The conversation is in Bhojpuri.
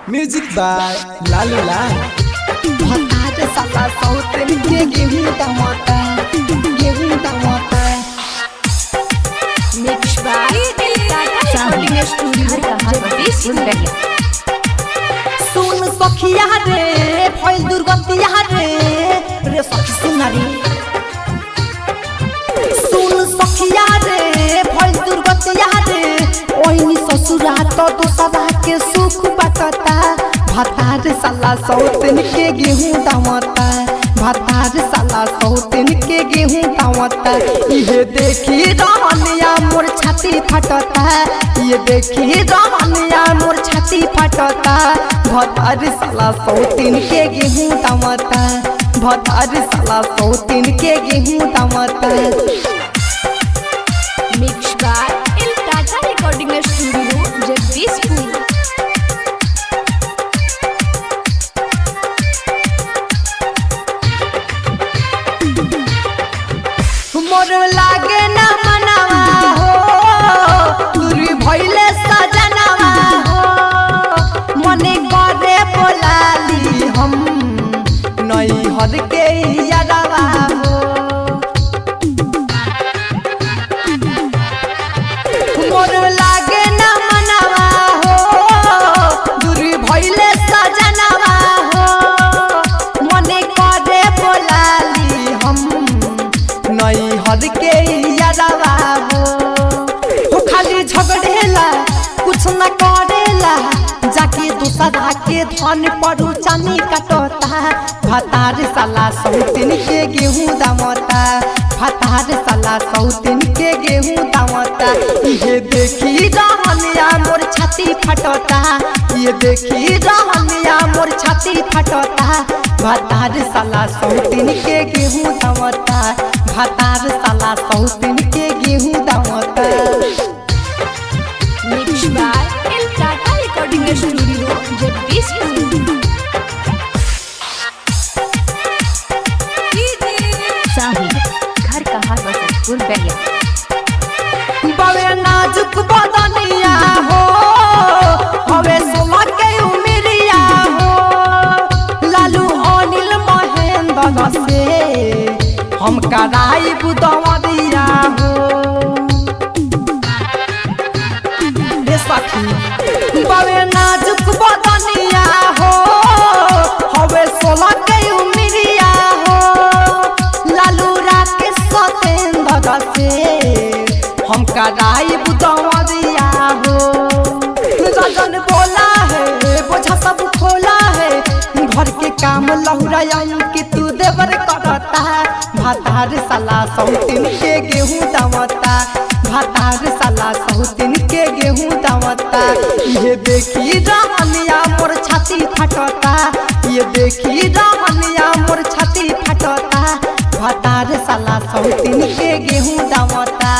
म्यूजिक बाय लालू लाल। आज साला सौतन के गेहूं टमाटा mix by recording studio Jagdishpur. सुन सखिया रे फैल दुर्गतिया रे सखी सुनारी सुन सखिया रे फैल दुर्गतिया रे ओइनी ससुरा तो दूसरा के सुख बटता भातार साला सौतन के गेहूं टमाटा भातार साला सौतन के गेहूं टमाटा ये देखी रहनिया मोर छाती फटता ये देखी रहनिया मोर छाती फटता भातार साला सौतन के गेहूं टमाटा भातार साला सौतन के गेहूं टमाटा। Mix by Tata recording studio Jagdishpur. मोर लागे ना मनावा हो दूरी भइले सजनावा हो मने करे बोलाली हम नई हर के यादवा हो मोर लागे ना मनावा हो दूरी भइले सजनावा हो मने करे बोलाली हम नई हद के यादवा हो खाली झगड़ेला कुछ न करेला जाके दूसरा के धन पड़ू चानी कटोता भातार साला सौतन के गेहूं दामता भातार साला सौतन के गेहूं दामता ये देखी रहनिया मोर छाती फटता ये देखी रहनिया मोर छाती फटता भातार साला सौतन के गेहूं दामता भातार साला सौतन के गेहूं दामता। Mix by Tata recording studio Jagdishpur. साही घर कहाँ बसंतपुर गया बवे नाजुक बदनिया हो हवे सोमा के उमरिया हो लालू अनिल महेंद्र से हम कराई बुदवरिया हो रे सखी बवे नाजुक बदनिया हो हवे सोमा के उमरिया हो लालू राकेश सतेंद्र से हम कराई बुदवरिया हो रजन बोला है बोझा सब खोला है घर के काम लहुरायन के तू देवर करता भातार साला सौतन के गेहूं दामता भातार साला सौतन के गेहूं दामता ये देखी रहनिया मोर छाती फटता ये देखी रहनिया मोर छाती फटता भातार साला सौतन के गेहूं दामता।